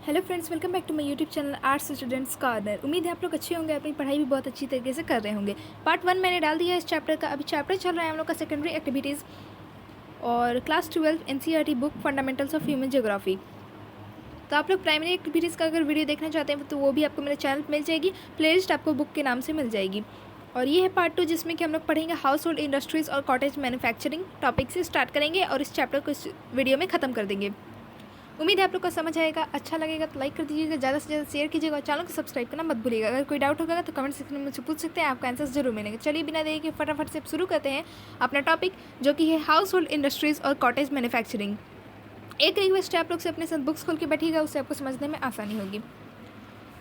Hello friends, welcome back to my YouTube channel arts students corner. उम्मीद है आप लोग अच्छे होंगे, अपनी पढ़ाई भी बहुत अच्छी तरीके से कर रहे होंगे। पार्ट 1 मैंने डाल दिया है इस चैप्टर का। अभी चैप्टर चल रहा है हम लोग का सेकेंडरी एक्टिविटीज़ और class 12 NCERT book fundamentals of human geography. तो आप लोग प्राइमरी एक्टिविटीज़ का अगर वीडियो देखना चाहते हैं तो वो भी आपको मेरे चैनल पर मिल जाएगी। प्लेलिस्ट आपको बुक के नाम से मिल जाएगी। और ये है पार्ट 2 जिसमें कि हम लोग पढ़ेंगे हाउस होल्ड इंडस्ट्रीज़ और कॉटेज मैन्युफैक्चरिंग टॉपिक से स्टार्ट करेंगे और इस चैप्टर को इस वीडियो में ख़त्म कर देंगे। उम्मीद है आप लोग को समझ आएगा। अच्छा लगेगा तो लाइक कर दीजिएगा, ज़्यादा से ज़्यादा शेयर कीजिएगा और चैनल को सब्सक्राइब करना मत भूलिएगा। अगर कोई डाउट होगा तो कमेंट सेक्शन में मुझसे पूछ सकते हैं, आपका आंसर्स जरूर मिलेंगे। चलिए बिना देरी के फटाफट से शुरू करते हैं अपना टॉपिक, जो कि है हाउस होल्ड इंडस्ट्रीज़ और कॉटेज मैन्युफैक्चरिंग। एक रिक्वेस्ट है आप लोग से, अपने साथ बुक्स खोल के बैठिएगा, उससे आपको समझने में आसानी होगी।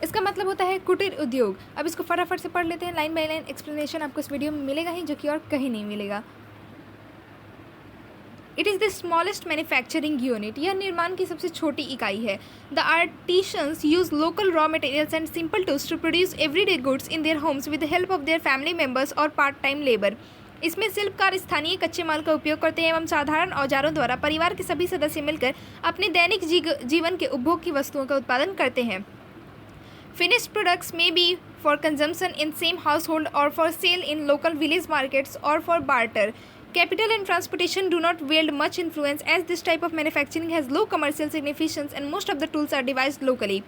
इसका मतलब होता है कुटीर उद्योग। अब इसको फटाफट से पढ़ लेते हैं। लाइन बाय लाइन एक्सप्लेनेशन आपको इस वीडियो में मिलेगा ही, जो कि और कहीं नहीं मिलेगा। It is the smallest manufacturing unit. यह निर्माण की सबसे छोटी इकाई है। The artisans use local raw materials and simple tools to produce everyday goods in their homes with the help of their family members और पार्ट टाइम लेबर। इसमें शिल्पकार स्थानीय कच्चे माल का उपयोग करते हैं एवं साधारण औजारों द्वारा परिवार के सभी सदस्य मिलकर अपने दैनिक जीवन के उपभोग की वस्तुओं का उत्पादन करते हैं। Finished products may be for consumption in same household or for sale in local village markets or for barter. Capital and transportation do not wield much influence as this type of manufacturing has low commercial significance and most of the tools are devised locally.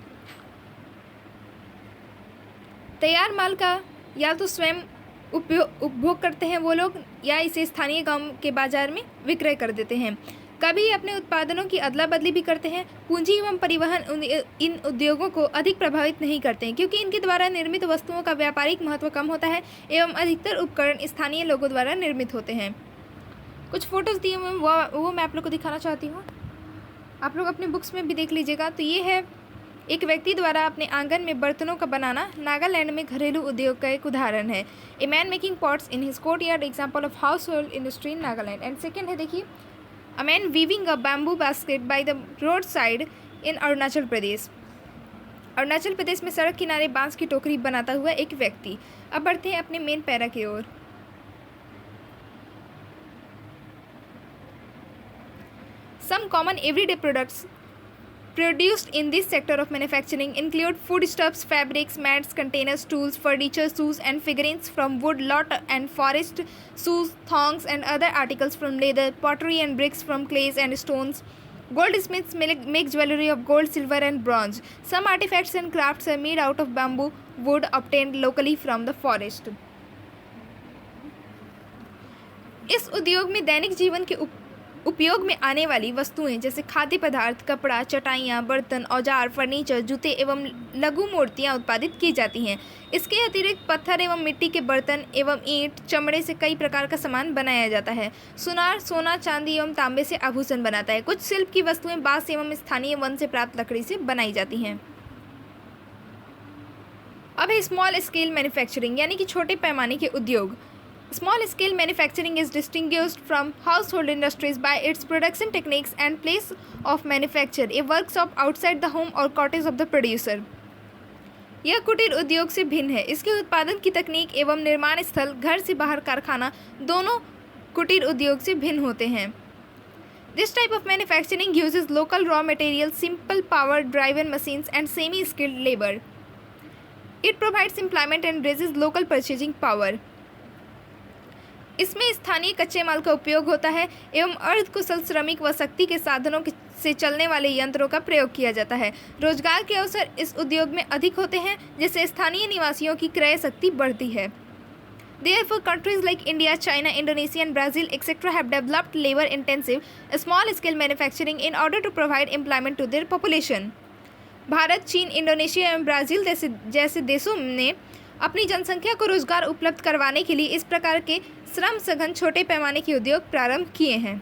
तैयार माल का या तो स्वयं उपभोग करते हैं वो लोग, या इसे स्थानीय गांव के बाजार में विक्रय कर देते हैं। कभी अपने उत्पादनों की अदला बदली भी करते हैं। पूंजी एवं परिवहन इन उद्योगों को अधिक प्रभावित नहीं करते हैं, क्योंकि इनके द्वारा निर्मित वस्तुओं का व्यापारिक महत्व कम होता है एवं अधिकतर उपकरण स्थानीय लोगों द्वारा निर्मित होते हैं। कुछ फोटोज़ दिए हुए वो मैं आप लोग को दिखाना चाहती हूँ, आप लोग अपने बुक्स में भी देख लीजिएगा। तो ये है एक व्यक्ति द्वारा अपने आंगन में बर्तनों का बनाना। नागालैंड में घरेलू उद्योग का एक उदाहरण है। A man making pots in his court yard, example of house hold industry in Nagaland. And second है, देखिए, A man weaving a bamboo basket by the roadside in Arunachal Pradesh. Arunachal Pradesh में सड़क किनारे बांस की टोकरी बनाता हुआ एक व्यक्ति। अब बढ़ते हैं अपने मेन पैरा की ओर। Some common everyday products produced in this sector of manufacturing include foodstuffs, fabrics, mats, containers, tools, furniture, shoes and figurines from wood, lot and forest, shoes, thongs and other articles from leather, pottery and bricks from clays and stones. Goldsmiths make jewelry of gold, silver and bronze. Some artifacts and crafts are made out of bamboo, wood obtained locally from the forest. इस उद्योग में दैनिक जीवन के उपयोग में आने वाली वस्तुएं जैसे खाद्य पदार्थ, कपड़ा, चटाइयाँ, बर्तन, औजार, फर्नीचर, जूते एवं लघु मूर्तियाँ उत्पादित की जाती हैं। इसके अतिरिक्त पत्थर एवं मिट्टी के बर्तन एवं ईंट, चमड़े से कई प्रकार का सामान बनाया जाता है। सुनार सोना, चांदी एवं तांबे से आभूषण बनाता है। कुछ शिल्प की वस्तुएं बांस एवं स्थानीय वन से प्राप्त लकड़ी से बनाई जाती हैं। अब है स्मॉल स्केल मैन्युफैक्चरिंग, यानी कि छोटे पैमाने के उद्योग। Small scale manufacturing is distinguished from household industries by its production techniques and place of manufacture, a workshop outside the home or cottage of the producer. यह कुटीर उद्योग से भिन्न है। इसके उत्पादन की तकनीक एवं निर्माण स्थल घर से बाहर कारखाना दोनों कुटीर उद्योग से भिन्न होते हैं। This type of manufacturing uses local raw materials, simple power driven machines and semi-skilled labor. It provides employment and raises local purchasing power. इसमें स्थानीय कच्चे माल का उपयोग होता है एवं अर्ध कुशल श्रमिक व शक्ति के साधनों से चलने वाले यंत्रों का प्रयोग किया जाता है। रोजगार के अवसर इस उद्योग में अधिक होते हैं, जिससे स्थानीय निवासियों की क्रय शक्ति बढ़ती है। Therefore, countries like India, China, Indonesia and Brazil etc. have developed labor-intensive small-scale manufacturing in order to provide employment to their population. Bharat, चीन, इंडोनेशिया एवं ब्राज़ील जैसे देशों ने अपनी जनसंख्या को रोजगार उपलब्ध करवाने के लिए इस प्रकार के श्रम सघन छोटे पैमाने के उद्योग प्रारंभ किए हैं।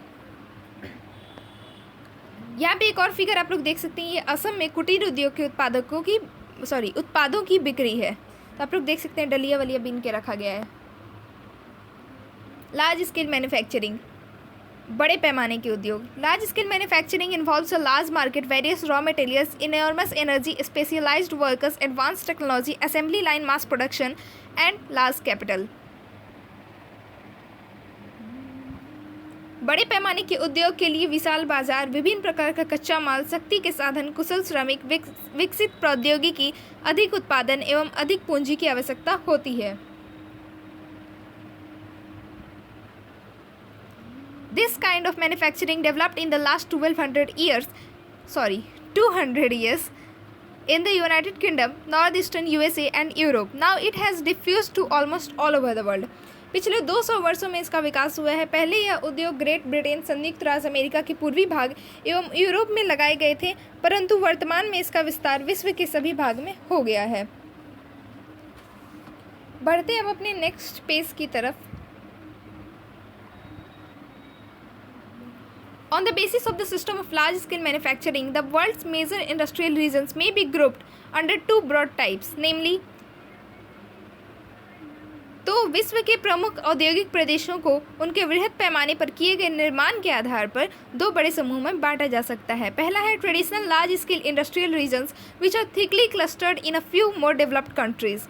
यहाँ पे एक और फिगर आप लोग देख सकते हैं। ये असम में कुटीर उद्योग के उत्पादों की बिक्री है। तो आप लोग देख सकते हैं डलिया वलिया बीन के रखा गया है। लार्ज स्केल मैन्युफैक्चरिंग, बड़े पैमाने के उद्योग। Large scale manufacturing involves a large market, various raw materials, enormous energy, specialised workers, advance technology, assembly line, mass production and large capital. बड़े पैमाने के उद्योग के लिए विशाल बाजार, विभिन्न प्रकार का कच्चा माल, शक्ति के साधन, कुशल श्रमिक, विकसित प्रौद्योगिकी, अधिक उत्पादन एवं अधिक पूंजी की आवश्यकता होती है। This kind of manufacturing developed in the last 200 years in the United Kingdom, northeastern USA and Europe. Now it has diffused to almost all over the world. पिछले 200 वर्षों में इसका विकास हुआ है। पहले यह उद्योग ग्रेट ब्रिटेन, संयुक्त राज्य अमेरिका के पूर्वी भाग एवं यूरोप में लगाए गए थे, परंतु वर्तमान में इसका विस्तार विश्व के सभी भाग में हो गया है। बढ़ते अब अपने नेक्स्ट पेज की तरफ। On the basis of the system of large-scale manufacturing, the world's major industrial regions may be grouped under two broad types, namely, तो विश्व के प्रमुख औद्योगिक प्रदेशों को उनके वृहद पैमाने पर किए गए निर्माण के आधार पर दो बड़े समूह में बांटा जा सकता है। पहला है traditional large scale industrial regions which are thickly clustered in a few more developed countries,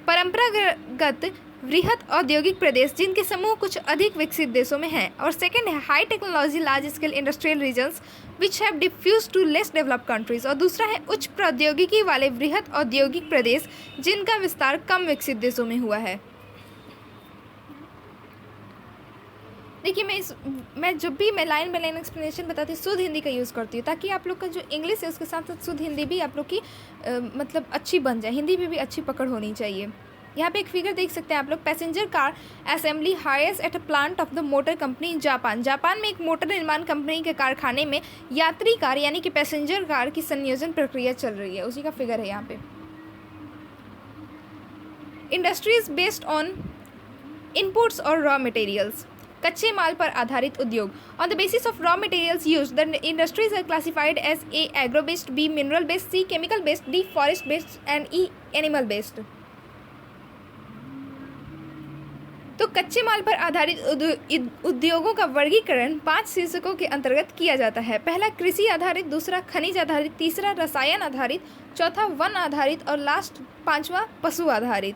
परंपरागत वृहद औद्योगिक प्रदेश जिनके समूह कुछ अधिक विकसित देशों में हैं। और सेकंड है high technology large scale industrial regions which have diffuse to less developed countries, और दूसरा है उच्च प्रौद्योगिकी वाले वृहद औद्योगिक प्रदेश जिनका विस्तार कम विकसित देशों में हुआ है। देखिए, मैं जब भी मैं लाइन बाय लाइन एक्सप्लेनेशन बताती हूँ शुद्ध हिंदी का यूज़ करती हूँ, ताकि आप लोग का जो इंग्लिश है उसके साथ साथ शुद्ध हिंदी भी आप लोग की मतलब अच्छी बन जाए। हिंदी में भी अच्छी पकड़ होनी चाहिए। यहाँ पे एक फिगर देख सकते हैं आप लोग। Passenger car assembly hires at a plant of the motor company in Japan. Japan में एक मोटर निर्माण कंपनी के कारखाने में यात्री कार यानी कि पैसेंजर कार की संयोजन प्रक्रिया चल रही है, उसी का फिगर है यहाँ पे। इंडस्ट्रीज बेस्ड ऑन इनपुट्स और रॉ मटेरियल्स, कच्चे माल पर आधारित उद्योग। On the basis of raw materials use the industries are classified as A agro based, B mineral based, C chemical based, D forest based and E animal based. तो कच्चे माल पर आधारित उद्योगों का वर्गीकरण 5 शीर्षकों के अंतर्गत किया जाता है। पहला कृषि आधारित, दूसरा खनिज आधारित, तीसरा रसायन आधारित, चौथा वन आधारित और लास्ट 5वां पशु आधारित।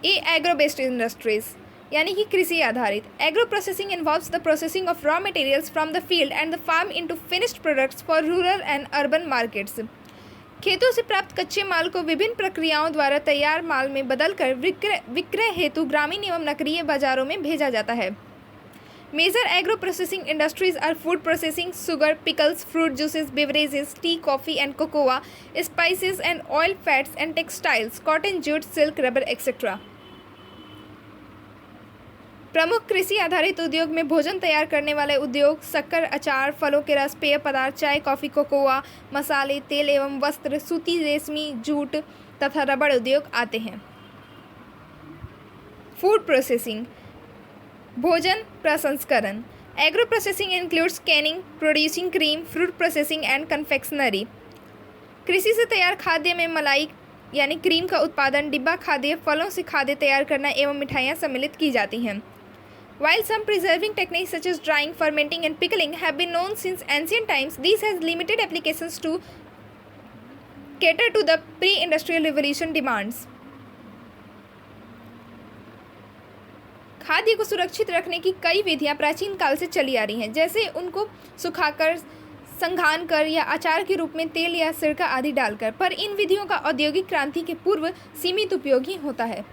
ए एग्रो बेस्ड इंडस्ट्रीज यानी कि कृषि आधारित। Agro processing involves the processing of raw materials from the field and the farm into finished products for rural and urban markets. खेतों से प्राप्त कच्चे माल को विभिन्न प्रक्रियाओं द्वारा तैयार माल में बदलकर विक्रय हेतु ग्रामीण एवं नगरीय बाजारों में भेजा जाता है। Major agro processing industries are food processing, sugar, pickles, fruit juices, beverages, tea, coffee and cocoa, spices and oil, fats and textiles, cotton, jute, silk, rubber etcetera. प्रमुख कृषि आधारित उद्योग में भोजन तैयार करने वाले उद्योग शक्कर, अचार, फलों के रस, पेय पदार्थ, चाय, कॉफ़ी, कोकोआ, मसाले, तेल एवं वस्त्र, सूती, रेशमी, जूट तथा रबड़ उद्योग आते हैं। फूड प्रोसेसिंग, भोजन प्रसंस्करण। Agro processing includes Canning, producing cream, fruit processing and confectionery. कृषि से तैयार खाद्य में मलाई यानी क्रीम का उत्पादन, डिब्बा खाद्य, फलों से खाद्य तैयार करना एवं मिठाइयाँ सम्मिलित की जाती हैं। While some preserving techniques such as drying, fermenting and pickling have been known since ancient times, these has limited applications to cater to the pre-industrial revolution demands. खाद्य को सुरक्षित रखने की कई विधियां प्राचीन काल से चली आ रही हैं, जैसे उनको सुखाकर, संघान कर या अचार के रूप में तेल या सिरका आदि डालकर, पर इन विधियों का औद्योगिक क्रांति के पूर्व सीमित उपयोग ही होता है।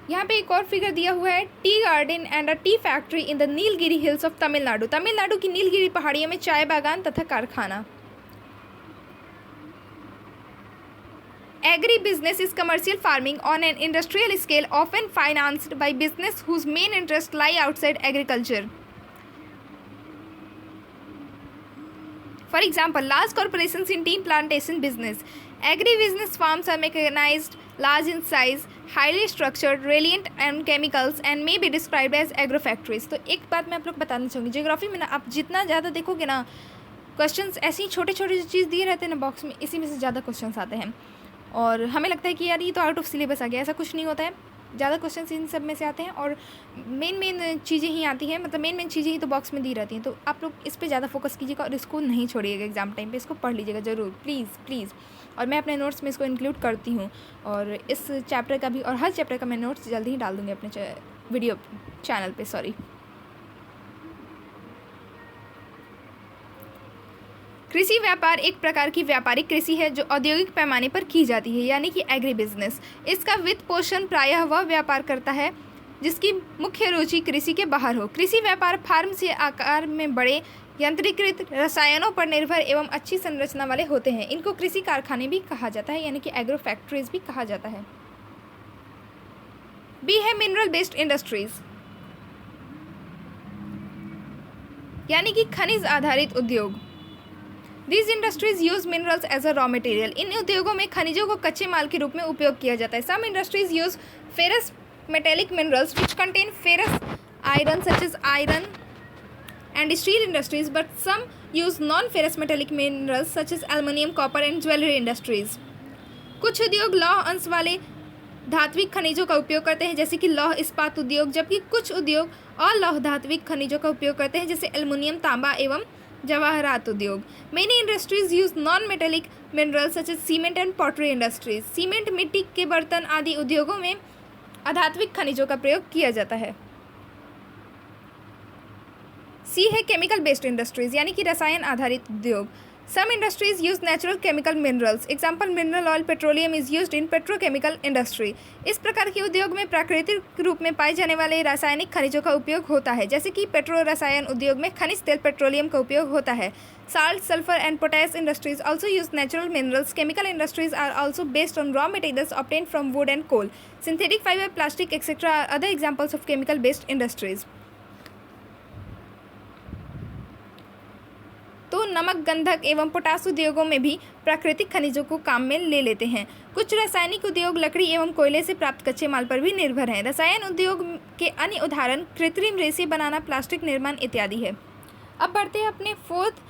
यहाँ पे एक और फिगर दिया हुआ है। Tea garden and a tea factory in the Nilgiri hills of Tamil Nadu. Tamil Nadu की नीलगिरी पहाड़ियों में चाय बागान तथा कारखाना। Agri business is commercial farming on an industrial scale often financed by business whose main interest lie outside agriculture. For example, large corporations in tea plantation business. Agri-business farms are mechanized, large in size, highly structured, reliant on chemicals and may be described as agro factories. तो एक बात मैं आप लोग बताना चाहूँगी, geography में ना आप जितना ज़्यादा देखोगे ना क्वेश्चंस ऐसी छोटे छोटे जो चीज़ दिए रहते हैं ना बॉक्स में, इसी में से ज़्यादा क्वेश्चंस आते हैं और हमें लगता है कि यार ये तो आउट ऑफ सिलेबस आ गया। ऐसा कुछ नहीं होता है। ज़्यादा क्वेश्चन इन सब में से आते हैं और मेन चीज़ें ही आती हैं, मतलब मेन चीज़ें ही तो बॉक्स में दी रहती हैं। तो आप लोग इस पर ज़्यादा फोकस कीजिएगा और इसको नहीं छोड़िएगा, एग्ज़ाम टाइम पे इसको पढ़ लीजिएगा ज़रूर, प्लीज़। और मैं अपने नोट्स में इसको इंक्लूड करती हूँ, और इस चैप्टर का भी और हर चैप्टर का मैं नोट्स जल्दी ही डाल दूँगी अपने वीडियो चैनल पर। सॉरी। कृषि व्यापार एक प्रकार की व्यापारिक कृषि है जो औद्योगिक पैमाने पर की जाती है, यानी कि एग्री बिजनेस। इसका वित्त पोषण प्रायः वह व्यापार करता है जिसकी मुख्य रुचि कृषि के बाहर हो। कृषि व्यापार फार्म से आकार में बड़े यंत्रीकृत रसायनों पर निर्भर एवं अच्छी संरचना वाले होते हैं। इनको कृषि कारखाने भी कहा जाता है, यानी कि एग्रो फैक्ट्रीज भी कहा जाता है। बी है मिनरल बेस्ड इंडस्ट्रीज, यानी कि खनिज आधारित उद्योग। These industries use minerals as a raw material. इन उद्योगों में खनिजों को कच्चे माल के रूप में उपयोग किया जाता है। Some industries use ferrous metallic minerals which contain ferrous iron such as iron and steel industries, but some use non-ferrous metallic minerals such as aluminum, copper and jewelry industries. कुछ उद्योग लौह अंश वाले धात्विक खनिजों का उपयोग करते हैं जैसे कि लौह इस्पात उद्योग, जबकि कुछ उद्योग अलौह धात्विक खनिजों का उपयोग करते हैं जैसे एल्युमिनियम, तांबा एवं जवाहरात उद्योग। Many industries use non metallic minerals such as cement and pottery industries. Cement, मिट्टी के बर्तन आदि उद्योगों में अधात्विक खनिजों का प्रयोग किया जाता है। सी है केमिकल बेस्ड इंडस्ट्रीज, यानी कि रसायन आधारित उद्योग। Some industries use natural chemical minerals, example mineral oil, petroleum is used in petrochemical industry. इस प्रकार के उद्योग में प्राकृतिक रूप में पाए जाने वाले रासायनिक खनिजों का उपयोग होता है, जैसे कि पेट्रो रसायन उद्योग में खनिज तेल पेट्रोलियम का उपयोग होता है। Salt, sulphur and potash industries also use natural minerals. Chemical industries are also based on raw materials obtained from wood and coal. Synthetic fibre, plastic etcetera are other examples of chemical based industries. तो नमक, गंधक एवं potash उद्योगों में भी प्राकृतिक खनिजों को काम में ले लेते हैं। कुछ रासायनिक उद्योग लकड़ी एवं कोयले से प्राप्त कच्चे माल पर भी निर्भर हैं। रसायन उद्योग के अन्य उदाहरण कृत्रिम रेशे बनाना, प्लास्टिक निर्माण इत्यादि है। अब बढ़ते हैं अपने फोर्थ,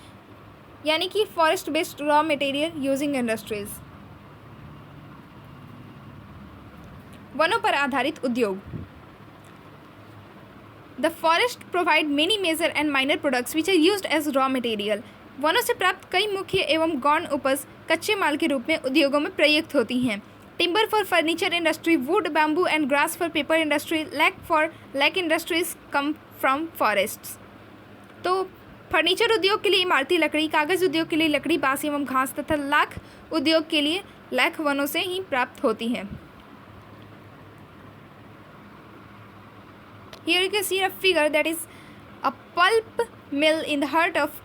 यानी कि forest based raw material using industries. वनों पर आधारित उद्योग। The forest provide many major and minor products which are used as raw material. वनों से प्राप्त कई मुख्य एवं गौण उपज कच्चे माल के रूप में उद्योगों में प्रयुक्त होती हैं। Timber for furniture industry, wood, bamboo and grass for paper industry, lac for lac industries come from forests. तो फर्नीचर उद्योग के लिए इमारती लकड़ी, कागज उद्योग के लिए लकड़ी, बांस एवं घास तथा लाख उद्योग के लिए लैक वनों से ही प्राप्त होती हैं। Here you can see a figure that is a pulp mill in the heart of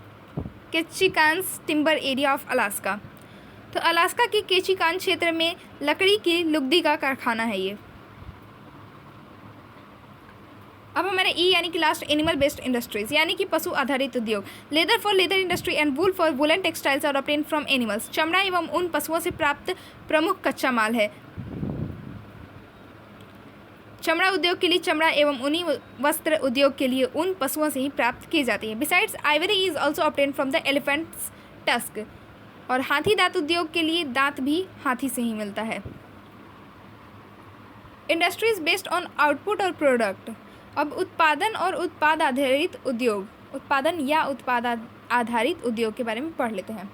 Ketchikan's timber area of Alaska. तो अलास्का के केचिकान क्षेत्र में लकड़ी की लुगदी का कारखाना है ये। अब हमारे ई यानी कि लास्ट, एनिमल बेस्ड इंडस्ट्रीज, यानी कि पशु आधारित उद्योग। Leather for leather industry and wool for woollen textiles are obtained from animals. चमड़ा एवं ऊन पशुओं से प्राप्त प्रमुख कच्चा माल है। चमड़ा उद्योग के लिए चमड़ा एवं ऊनी वस्त्र उद्योग के लिए ऊन पशुओं से ही प्राप्त की जाती है। Besides Ivory is also obtained from the elephants tusk. और हाथी दांत उद्योग के लिए दांत भी हाथी से ही मिलता है। इंडस्ट्रीज बेस्ड ऑन आउटपुट और प्रोडक्ट। अब उत्पादन और उत्पाद आधारित उद्योग, उत्पादन या उत्पाद आधारित उद्योग के बारे में पढ़ लेते हैं।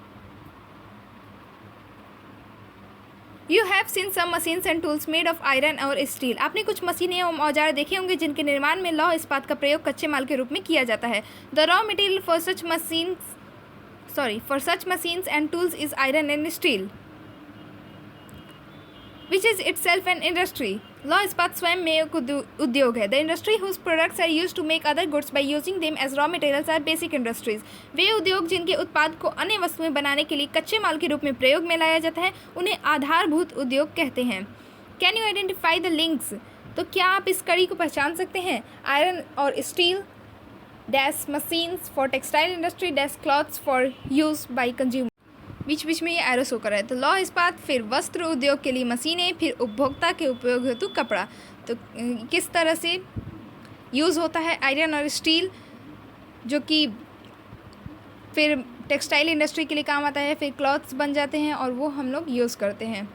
You have seen some machines and tools made of iron और स्टील। आपने कुछ मशीनें एवं औजार देखे होंगे जिनके निर्माण में लौह इस्पात का प्रयोग कच्चे माल के रूप में किया जाता है। The raw material for such machines and tools is iron and steel, which is itself an industry. लौह इस्पात स्वयं में एक उद्योग है। The industry whose products are used to make other goods by using them as raw materials are basic industries. वे उद्योग जिनके उत्पाद को अन्य वस्तुएं बनाने के लिए कच्चे माल के रूप में प्रयोग में लाया जाता है उन्हें आधारभूत उद्योग कहते हैं। Can you identify the links? तो क्या आप इस कड़ी को पहचान सकते हैं? आयरन और steel, dash machines for textile industry, dash clothes for use by consumer. बीच बीच में ये एरो शो कर रहा है। तो लौह इस्पात, फिर वस्त्र उद्योग के लिए मशीनें, फिर उपभोक्ता के उपयोग हेतु कपड़ा। तो किस तरह से यूज़ होता है आयरन और स्टील, जो कि फिर टेक्सटाइल इंडस्ट्री के लिए काम आता है, फिर क्लॉथ्स बन जाते हैं और वो हम लोग यूज़ करते हैं।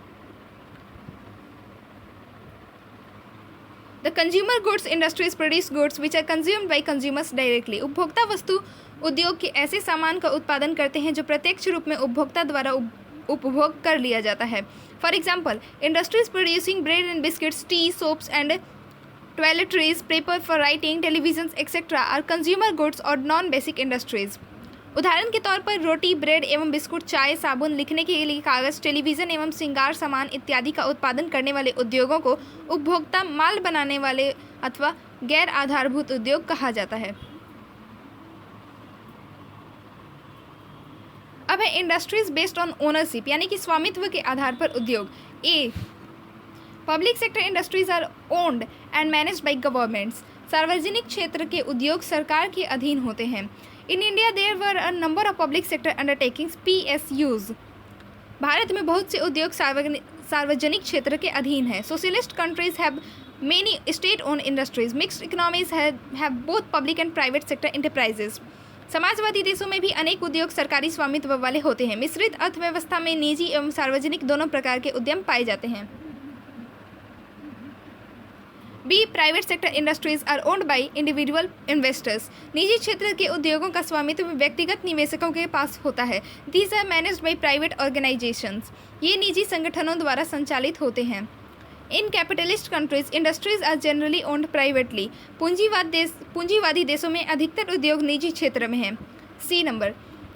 The consumer goods industries produce goods which are consumed by consumers directly. उपभोक्ता वस्तु उद्योग के ऐसे सामान का उत्पादन करते हैं जो प्रत्यक्ष रूप में उपभोक्ता द्वारा उपभोग कर लिया जाता है। For example, industries producing bread and biscuits, tea, soaps and toiletries, paper for writing, television etcetera are consumer goods और नॉन बेसिक इंडस्ट्रीज। उदाहरण के तौर पर रोटी, ब्रेड एवं बिस्कुट, चाय, साबुन, लिखने के लिए कागज़, टेलीविज़न एवं श्रृंगार सामान इत्यादि का उत्पादन करने वाले उद्योगों को उपभोक्ता माल बनाने वाले अथवा गैर आधारभूत उद्योग कहा जाता है। अब है इंडस्ट्रीज बेस्ड ऑन ओनरशिप, यानी कि स्वामित्व के आधार पर उद्योग। A, public sector industries are owned and managed by governments. सार्वजनिक क्षेत्र के उद्योग सरकार के अधीन होते हैं। In India there were a number of public sector undertakings, PSUs। भारत में बहुत से उद्योग सार्वजनिक क्षेत्र के अधीन हैं। Socialist countries have many state own industries. Mixed economies have both public and private sector enterprises. समाजवादी देशों में भी अनेक उद्योग सरकारी स्वामित्व वाले होते हैं। मिश्रित अर्थव्यवस्था में निजी एवं सार्वजनिक दोनों प्रकार के उद्यम पाए जाते हैं। B, private sector industries are owned by individual investors. निजी क्षेत्र के उद्योगों का स्वामित्व व्यक्तिगत निवेशकों के पास होता है। These are managed by private organisations. ये निजी संगठनों द्वारा संचालित होते हैं। In capitalist countries industries are generally owned privately. पूंजीवादी देशों में अधिकतर उद्योग निजी क्षेत्र में हैं। C number,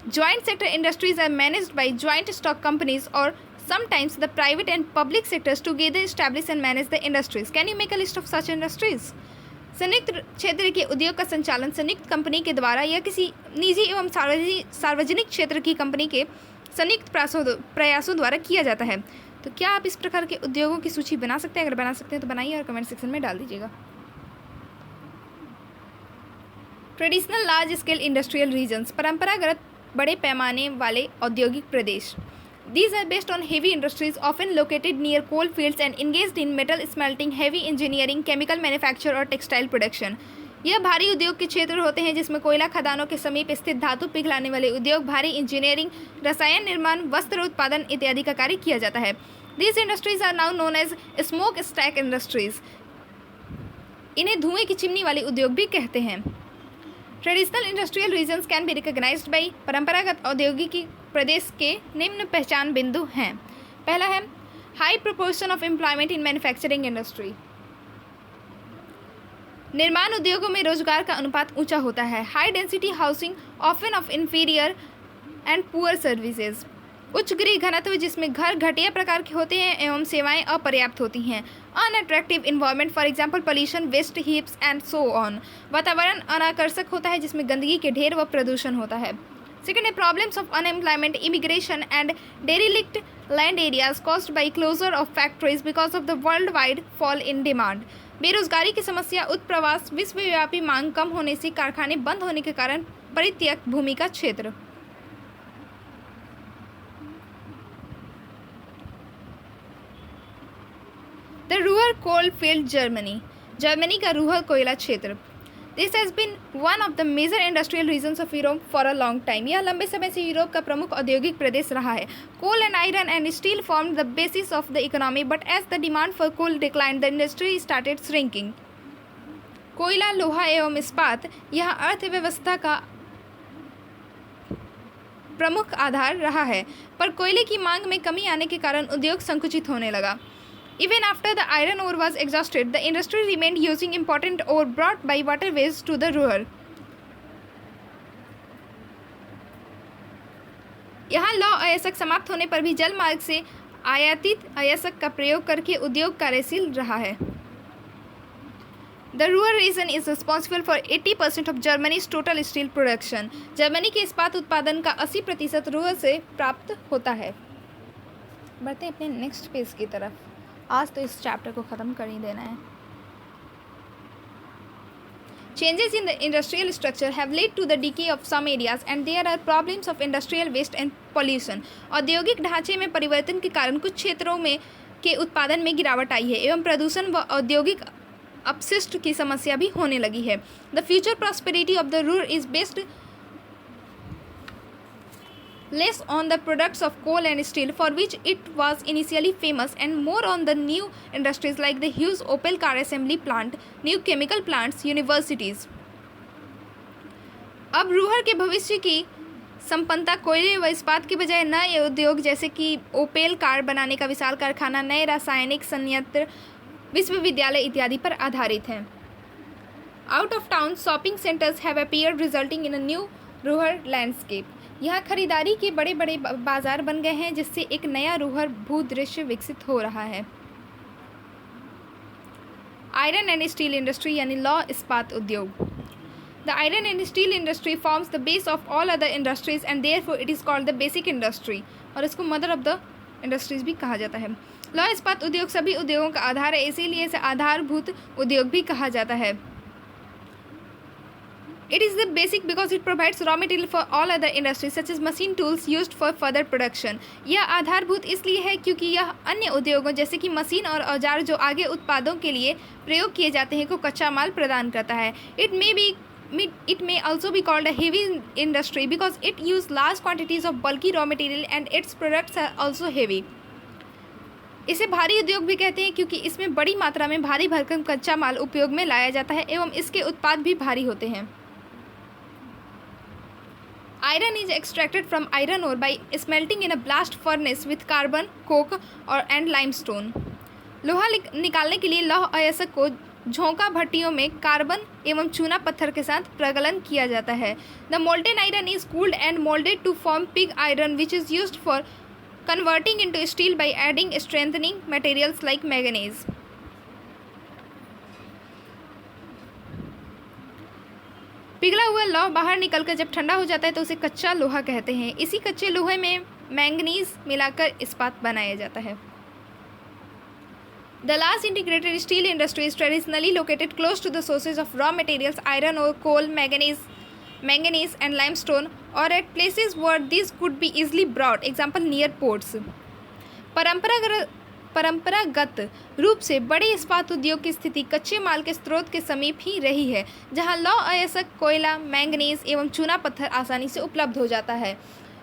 joint sector industries are managed by joint stock companies और sometimes the private and public sectors together establish and manage the industries. Can you make a list of such industries? संयुक्त क्षेत्र के उद्योग का संचालन संयुक्त company के द्वारा या किसी निजी एवं सार्वजनिक क्षेत्र की कंपनी के संयुक्त प्रयासों द्वारा किया जाता है। तो क्या आप इस प्रकार के उद्योगों की सूची बना सकते हैं? अगर बना सकते हैं तो बनाइए और कमेंट सेक्शन में डाल दीजिएगा। Traditional large scale industrial regions, परंपरागत बड़े पैमाने वाले औद्योगिक प्रदेश। These are based on heavy industries often located near coal fields and engaged in metal smelting, heavy engineering, chemical manufacture और textile production। यह भारी उद्योग के क्षेत्र होते हैं जिसमें कोयला खदानों के समीप स्थित धातु पिघलाने वाले उद्योग, भारी इंजीनियरिंग, रसायन निर्माण, वस्त्र उत्पादन इत्यादि का कार्य किया जाता है। These industries are now known as smoke stack industries। इन्हें धुएं की चिमनी वाले उद्योग भी कहते हैं। Traditional industrial regions can be recognised by, परंपरागत औद्योगिकी प्रदेश के निम्न पहचान बिंदु हैं। पहला है high proportion of employment in manufacturing industry. निर्माण उद्योगों में रोजगार का अनुपात ऊंचा होता है। High density housing often of inferior and poor services. उच्च गृह घनत्व जिसमें घर घटिया प्रकार के होते हैं एवं सेवाएं अपर्याप्त होती हैं। Unattractive environment, for example pollution, waste heaps and so on. वातावरण अनाकर्षक होता है जिसमें गंदगी के ढेर व प्रदूषण होता है। सेकेंड है problems of unemployment, immigration and derelict land areas caused by closure of factories because of the world wide fall in demand. बेरोजगारी की समस्या, उत्प्रवास, विश्वव्यापी मांग कम होने से, कारखाने बंद होने के कारण परित्यक्त भूमि का क्षेत्र। The Ruhr coal field Germany, Germany का रूहर कोयला क्षेत्र। This has been one of the major industrial regions of Europe for a long time. यह लंबे समय से यूरोप का प्रमुख औद्योगिक प्रदेश रहा है। Coal and iron and steel formed the basis of the economy, but as the demand for coal declined the industry started shrinking. कोयला, लोहा एवं इस्पात यह अर्थव्यवस्था का प्रमुख आधार रहा है, पर कोयले की मांग में कमी आने के कारण उद्योग संकुचित होने लगा। Even after the iron ore was exhausted, the industry remained using important ore brought by waterways to the ruhr. यहाँ लौ अयस्क समाप्त होने पर भी जल मार्ग से आयातित अयस्क का प्रयोग करके उद्योग कार्यशील रहा है। The ruhr region is responsible for 80% of Germany's total steel production. Germany के इस्पात उत्पादन का 80% रुहर से प्राप्त होता है। बढ़ते हैं अपने नेक्स्ट पेज की तरफ। आज तो इस चैप्टर को ख़त्म कर ही देना है। Changes in the industrial structure have led to the decay of some areas and there are problems of industrial waste and pollution. औद्योगिक ढांचे में परिवर्तन के कारण कुछ क्षेत्रों में के उत्पादन में गिरावट आई है एवं प्रदूषण व औद्योगिक अपशिष्ट की समस्या भी होने लगी है। The future prosperity of the ruhr is based less on the products of coal and steel, for which it was initially famous, and more on the new industries like the huge Opel car assembly plant, new chemical plants, universities. अब Ruhr के भविष्य की संपन्नता कोयले व इस्पात के बजाय नए उद्योग जैसे कि ओपेल कार बनाने का विशाल कारखाना, नए रासायनिक संयंत्र, विश्वविद्यालय इत्यादि पर आधारित हैं. Out of town shopping centres have appeared resulting in a new Ruhr landscape. यहाँ खरीदारी के बड़े बड़े बाजार बन गए हैं जिससे एक नया रूहर भूदृश्य विकसित हो रहा है. आयरन एंड स्टील इंडस्ट्री यानी लौह इस्पात उद्योग. The iron and steel industry forms the base of all other industries and therefore it is called the basic industry. और इसको mother of the industries भी कहा जाता है. लौह इस्पात उद्योग सभी उद्योगों का आधार है, इसीलिए इसे आधारभूत उद्योग भी कहा जाता है. It is the basic because it provides raw material for all other industries such as machine tools used for further production. यह आधारभूत इसलिए है क्योंकि यह अन्य उद्योगों जैसे कि मशीन और औजार जो आगे उत्पादों के लिए प्रयोग किए जाते हैं को कच्चा माल प्रदान करता है. It may also be called a heavy industry because it uses large quantities of bulky raw material and its products are also heavy. इसे भारी उद्योग भी कहते हैं क्योंकि इसमें बड़ी मात्रा में भारी भरकम कच्चा माल उपयोग में लाया जाता है एवं इसके उत्पाद भी भारी होते हैं. Iron is extracted from iron ore by smelting in a blast furnace with carbon, coke and limestone. लोहा निकालने के लिए लौह अयस्क को झोंका भट्टियों में कार्बन एवं चूना पत्थर के साथ प्रगलन किया जाता है. The molten iron is cooled and moulded to form pig iron which is used for converting into steel by adding strengthening materials like manganese. पिघला हुआ लौह बाहर निकलकर जब ठंडा हो जाता है तो उसे कच्चा लोहा कहते हैं. इसी कच्चे लोहे में मैंगनीज मिलाकर इस्पात बनाया जाता है. The large integrated steel industry is traditionally located close to the sources of raw materials iron ore, coal, manganese and limestone, or at places where these could be easily brought, example near ports. परंपरागत रूप से बड़े इस्पात उद्योग की स्थिति कच्चे माल के स्रोत के समीप ही रही है जहां लौह अयस्क, कोयला, मैंगनीज एवं चूना पत्थर आसानी से उपलब्ध हो जाता है.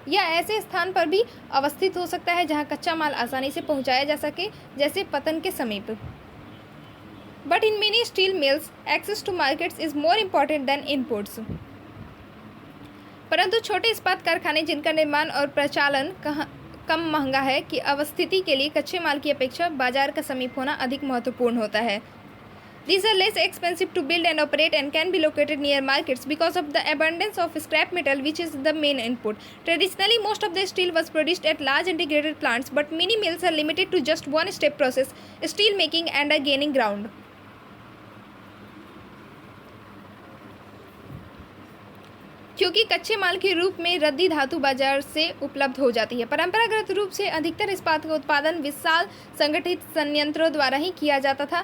यह ऐसे स्थान पर भी अवस्थित हो सकता है जहां कच्चा माल आसानी से पहुंचाया जा सके जैसे पतन के समीप. But in many steel mills access to markets is more important than inputs. परंतु छोटे इस्पात कारखाने जिनका निर्माण और प्रचालन कम महंगा है की अवस्थिति के लिए कच्चे माल की अपेक्षा बाजार का समीप होना अधिक महत्वपूर्ण होता है. These are less expensive to build and operate and can be located near markets because of the abundance of scrap metal which is the main input. Traditionally, most of the steel was produced at large integrated plants, but many mills are limited to just one step process, steel making, and are gaining ground. क्योंकि कच्चे माल के रूप में रद्दी धातु बाजार से उपलब्ध हो जाती है. परंपरागत रूप से अधिकतर इस्पात का उत्पादन विशाल संगठित संयंत्रों द्वारा ही किया जाता था,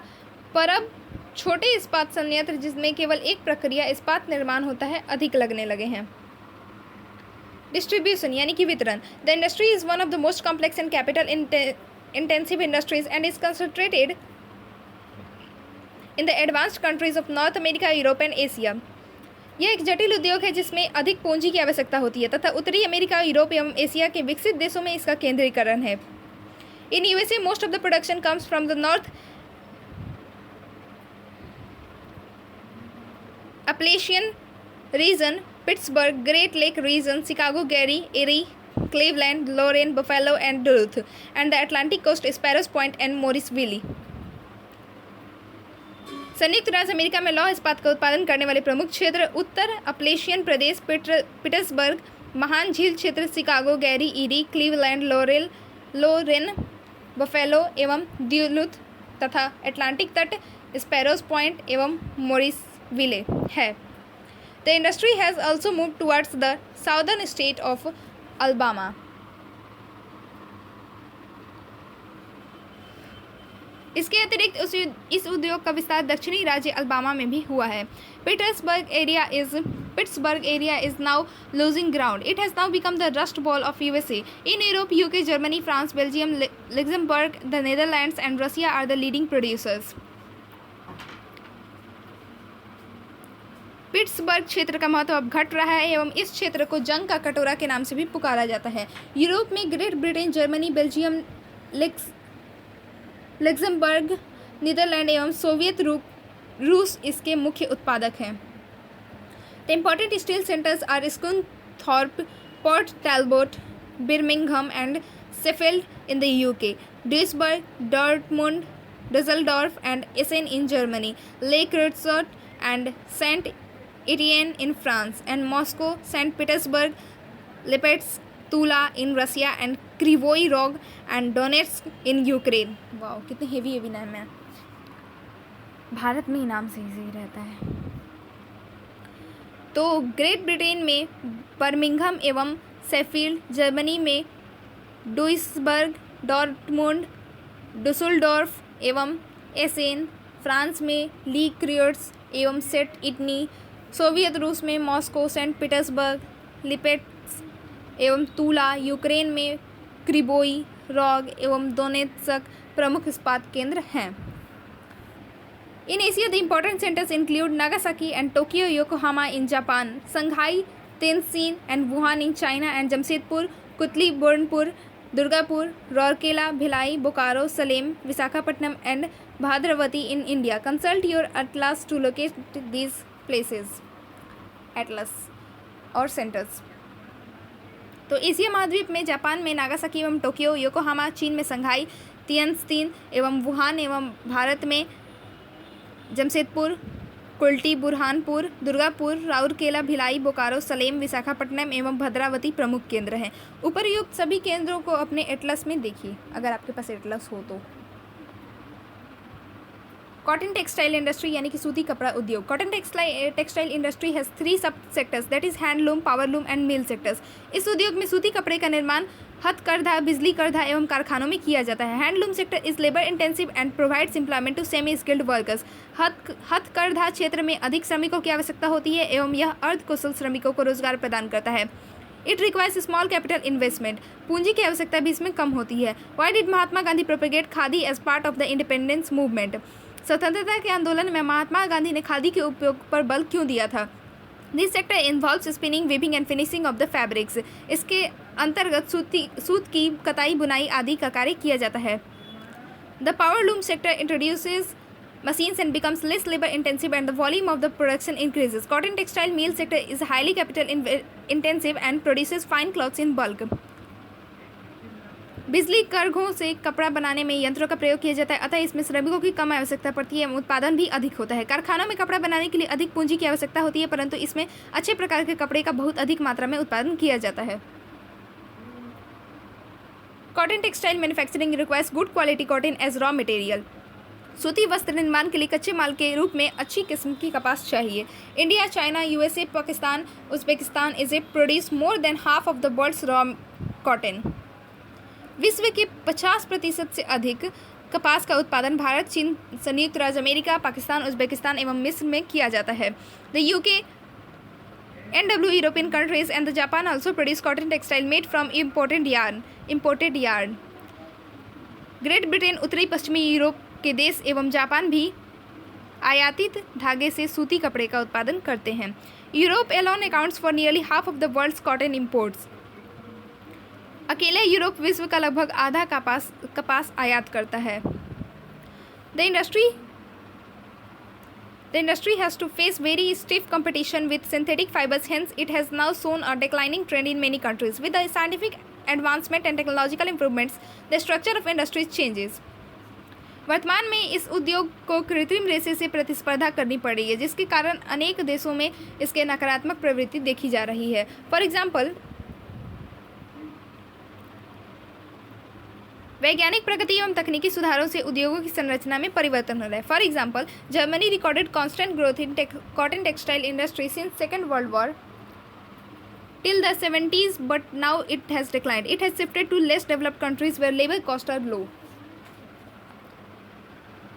पर अब छोटे इस्पात संयंत्र जिसमें केवल एक प्रक्रिया इस्पात निर्माण होता है अधिक लगने लगे हैं. डिस्ट्रीब्यूशन यानी कि वितरण. The industry is one of the most complex and capital intensive industries and is concentrated in the advanced countries of north America, Europe and Asia. यह एक जटिल उद्योग है जिसमें अधिक पूंजी की आवश्यकता होती है तथा उत्तरी अमेरिका, यूरोप एवं एशिया के विकसित देशों में इसका केंद्रीकरण है. In USA most of the production comes from the north Appalachian region, Pittsburgh, Great Lake region, Chicago, Gary, Erie, Cleveland, Lorraine, Buffalo and Duluth, and the Atlantic coast, Sparrows Point and Morrisville. संयुक्त राज्य America में लौह इस्पात का उत्पादन करने वाले प्रमुख क्षेत्र उत्तर अपलेशियन प्रदेश, पिट्सबर्ग, महान झील क्षेत्र, शिकागो, गैरी, ईरी, क्लीवलैंड, लोरेन, बफेलो एवं ड्यूलुथ तथा अटलांटिक तट, स्पैरोज पॉइंट एवं मोरिसविले है. The industry has also move towards the southern state of Alabama. इसके अतिरिक्त इस उद्योग का विस्तार दक्षिणी राज्य अल्बामा में भी हुआ है. Pittsburgh area is now losing ground. It has now become the rust bowl of USA. In Europe, UK, Germany, France, Belgium, Luxembourg, the Netherlands and Russia are the leading producers. Pittsburgh क्षेत्र का महत्व अब घट रहा है एवं इस क्षेत्र को जंग का कटोरा के नाम से भी पुकारा जाता है। यूरोप में Great Britain, Germany, Belgium, Luxembourg, Netherlands एवं सोवियत रूस इसके मुख्य उत्पादक हैं। The important steel centres are Scunthorpe, Port Talbot, Birmingham and Sheffield in the UK, Duisburg, Dortmund, Dusseldorf and Essen in Germany, Le Creusot and Saint Etienne in France, and Moscow, St. Petersburg, Lipetsk, Tula in Russia, and Kryvyi Rog and Donetsk in Ukraine। वाह, कितने heavy नाम है। भारत में ही नाम सही रहता है। तो ग्रेट ब्रिटेन में बर्मिंघम एवं शेफील्ड, जर्मनी में डुइसबर्ग, डॉर्टमुंड, डुसुल्डोर्फ एवं एसेन, फ्रांस में ली क्रियोट्स एवं सेंट इटनी, सोवियत रूस में मॉस्को, सेंट पीटर्सबर्ग, लिपेट्स्क एवं तूला, यूक्रेन में क्रिवोई रॉग एवं दोनेत्स्क प्रमुख इस्पात केंद्र हैं। In Asia the important centres include Nagasaki and Tokyo, Yokohama in Japan, Shanghai, Tientsin and Wuhan in China, and Jamshedpur, Kultiburnpur, Durgapur, Rourkela, Bhilai, Bokaro, Salem, Visakhapatnam and Bhadravati in India. Consult your atlas to locate these places. Atlas और centres. तो Asia महाद्वीप में Japan में Nagasaki एवं Tokyo, Yokohama, चीन में संघाई, तिएनजिन एवं Wuhan एवं भारत में जमशेदपुर, कुल्टी, बुरहानपुर, दुर्गापुर, राउरकेला, भिलाई, बोकारो, सलेम, विशाखापट्टनम एवं भद्रावती प्रमुख केंद्र हैं। उपर्युक्त सभी केंद्रों को अपने एटलस में देखिए, अगर आपके पास एटलस हो तो। कॉटन टेक्सटाइल इंडस्ट्री यानी कि सूती कपड़ा उद्योग। कॉटन टेक्सटाइल इंडस्ट्री हैज़ 3 सब sectors, that is handloom, powerloom and mill sectors. इस उद्योग में सूती कपड़े का निर्माण हथकरघा, बिजली करघा एवं कारखानों में किया जाता है। Handloom sector is labour intensive and provides employment to semi skilled workers. हथकरघा क्षेत्र में अधिक श्रमिकों की आवश्यकता होती है एवं यह अर्ध कुशल श्रमिकों को रोजगार प्रदान करता है। It requires small capital investment, पूंजी की आवश्यकता भी इसमें कम होती है। Why did Mahatma Gandhi propagate khadi as part of the independence movement? स्वतंत्रता के आंदोलन में महात्मा गांधी ने खादी के उपयोग पर बल क्यों दिया था? This sector involves spinning, weaving and finishing of the fabrics. इसके अंतर्गत सूत की कताई, बुनाई आदि का कार्य किया जाता है। The powerloom sector introduces machines and becomes less labor intensive and the volume of the production increases. Cotton textile mill sector is highly capital intensive and produces fine cloths in bulk. बिजली करघों से कपड़ा बनाने में यंत्रों का प्रयोग किया जाता है, अतः इसमें श्रमिकों की कम आवश्यकता पड़ती है, उत्पादन भी अधिक होता है। कारखानों में कपड़ा बनाने के लिए अधिक पूंजी की आवश्यकता होती है, परंतु इसमें अच्छे प्रकार के कपड़े का बहुत अधिक मात्रा में उत्पादन किया जाता है। Cotton textile manufacturing requires good quality cotton as raw material. सूती वस्त्र निर्माण के लिए कच्चे माल के रूप में अच्छी किस्म की कपास चाहिए। India, China, USA, Pakistan, Uzbekistan, Egypt produce more than half of the world's raw cotton. विश्व के 50% से अधिक कपास का उत्पादन भारत, चीन, संयुक्त राज्य अमेरिका, पाकिस्तान, उज्बेकिस्तान एवं मिस्र में किया जाता है। The UK, NW European countries and the Japan also produce cotton textile made from imported yarn. Great Britain, उत्तरी पश्चिमी यूरोप के देश एवं जापान भी आयातित धागे से सूती कपड़े का उत्पादन करते हैं। Europe alone accounts for nearly half of the world's cotton imports. अकेले यूरोप विश्व का लगभग आधा कपास आयात करता है। The industry has to face very stiff competition with synthetic fibers, hence it has now shown a declining trend in many countries. With the scientific advancement and technological improvements, the structure of industry changes. वर्तमान में इस उद्योग को कृत्रिम रेशे से प्रतिस्पर्धा करनी पड़ रही है, जिसके कारण अनेक देशों में इसके नकारात्मक प्रवृत्ति देखी जा रही है। फॉर एग्जाम्पल, वैज्ञानिक प्रगति एवं तकनीकी सुधारों से उद्योगों की संरचना में परिवर्तन हो रहा है। For example, Germany recorded constant growth in cotton textile industry since second world war till the 70s, but now it has declined. It has shifted to less developed countries where labor costs are low.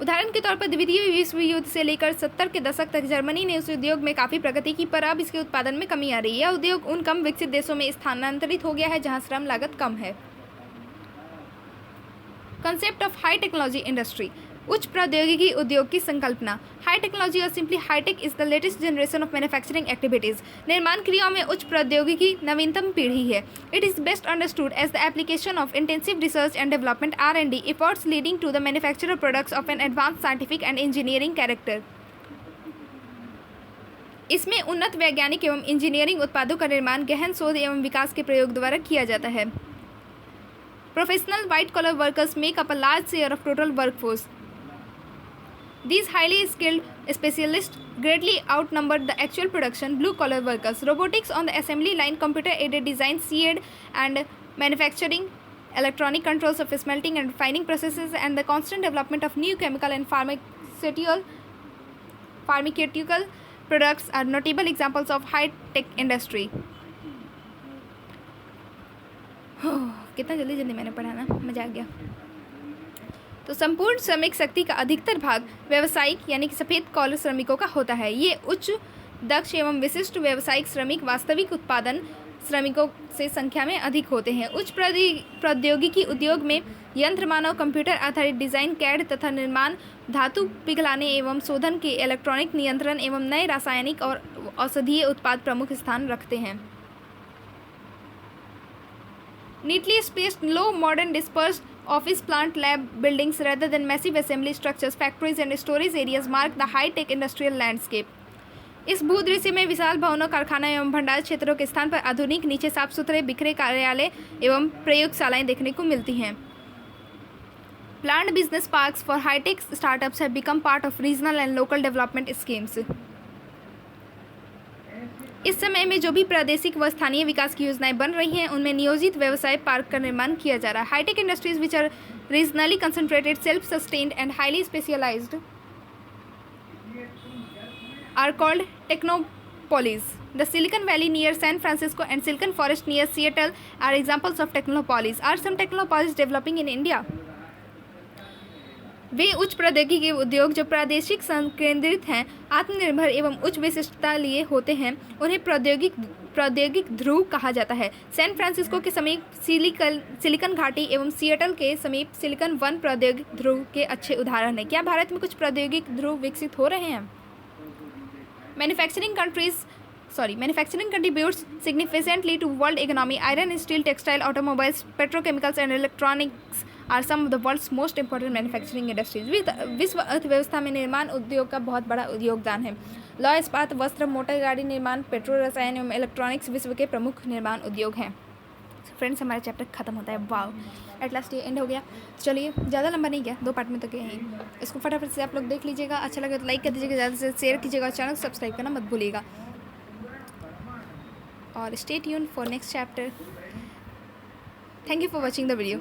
उदाहरण के तौर पर द्वितीय विश्व युद्ध से लेकर 70 के दशक तक जर्मनी ने उस उद्योग में काफ़ी प्रगति की, पर अब इसके उत्पादन में कमी आ रही है। यह उद्योग उन कम विकसित देशों में स्थानांतरित हो गया है जहां श्रम लागत कम है। Concept of high technology industry. उच्च प्रौद्योगिकी उद्योग की संकल्पना। High technology or simply high tech is the latest generation of manufacturing activities. निर्माण क्रियाओं में उच्च प्रौद्योगिकी नवीनतम पीढ़ी है। It is best understood as the application of intensive research and development R&D efforts leading to the manufacture products of an advance scientific and engineering character. इसमें उन्नत वैज्ञानिक एवं इंजीनियरिंग उत्पादों का निर्माण गहन शोध एवं विकास के प्रयोग द्वारा किया जाता है। Professional white collar workers make up a large share of total workforce. These highly skilled specialists greatly outnumber the actual production blue-collar workers. Robotics on the assembly line, computer-aided design, CAD and manufacturing, electronic controls of smelting and refining processes, and the constant development of new chemical and pharmaceutical products are notable examples of high-tech industry. कितना जल्दी मैंने पढ़ा ना, मजा आ गया। तो संपूर्ण श्रमिक शक्ति का अधिकतर भाग व्यावसायिक यानी कि सफ़ेद कॉलर श्रमिकों का होता है। ये उच्च दक्ष एवं विशिष्ट व्यावसायिक श्रमिक वास्तविक उत्पादन श्रमिकों से संख्या में अधिक होते हैं। उच्च प्रौद्योगिकी उद्योग में यंत्र मानव, कंप्यूटर आधारित डिजाइन, कैड तथा निर्माण, धातु पिघलाने एवं शोधन के इलेक्ट्रॉनिक नियंत्रण एवं नए रासायनिक और औषधीय उत्पाद प्रमुख स्थान रखते हैं। Neatly spaced, low, modern, dispersed office, plant, lab buildings rather than massive assembly structures, factories and storage areas mark the high-tech industrial landscape. इस भूदृश्य में विशाल भवनों, कारखाना एवं भंडार क्षेत्रों के स्थान पर आधुनिक, नीचे साफ सुथरे बिखरे कार्यालय एवं प्रयोगशालाएं देखने को मिलती हैं। Planned business parks for high-tech startups have become part of regional and local development schemes. इस समय में जो भी प्रादेशिक व स्थानीय विकास की योजनाएं बन रही हैं उनमें नियोजित व्यवसाय पार्क का निर्माण किया जा रहा है। High tech industries which are regionally concentrated, self sustained and highly specialised are called technopolis. The Silicon Valley near San Francisco and Silicon Forest near Seattle are examples of technopolis. Are some technopolis developing in India? वे उच्च प्रौद्योगिकी उद्योग जो प्रादेशिक संकेंद्रित हैं, आत्मनिर्भर एवं उच्च विशिष्टता लिए होते हैं, उन्हें प्रौद्योगिक ध्रुव कहा जाता है। सैन फ्रांसिस्को के समीप सिलिकन घाटी एवं सिएटल के समीप सिलिकन वन प्रौद्योगिक ध्रुव के अच्छे उदाहरण हैं। क्या भारत में कुछ प्रौद्योगिक ध्रुव विकसित हो रहे हैं? Manufacturing contributes significantly to world economy. Iron, steel, textile, automobiles, petrochemicals and electronics are some of the world's most important manufacturing industries. विश्व अर्थव्यवस्था में निर्माण उद्योग का बहुत बड़ा योगदान है। लौह इस्पात, वस्त्र, मोटर गाड़ी निर्माण, पेट्रो रसायन एवं इलेक्ट्रॉनिक्स विश्व के प्रमुख निर्माण उद्योग हैं। फ्रेंड्स, हमारा चैप्टर खत्म होता है। वाव, एट लास्ट ये एंड हो गया। चलिए, ज़्यादा लंबा नहीं गया, 2 पार्ट में तो गया ही। इसको फटाफट से आप लोग देख लीजिएगा। अच्छा लगे तो लाइक कर दीजिएगा, ज़्यादा से शेयर कीजिएगा और चैनल को सब्सक्राइब करना मत भूलिएगा। और stay tuned for next chapter. Thank you for watching the video.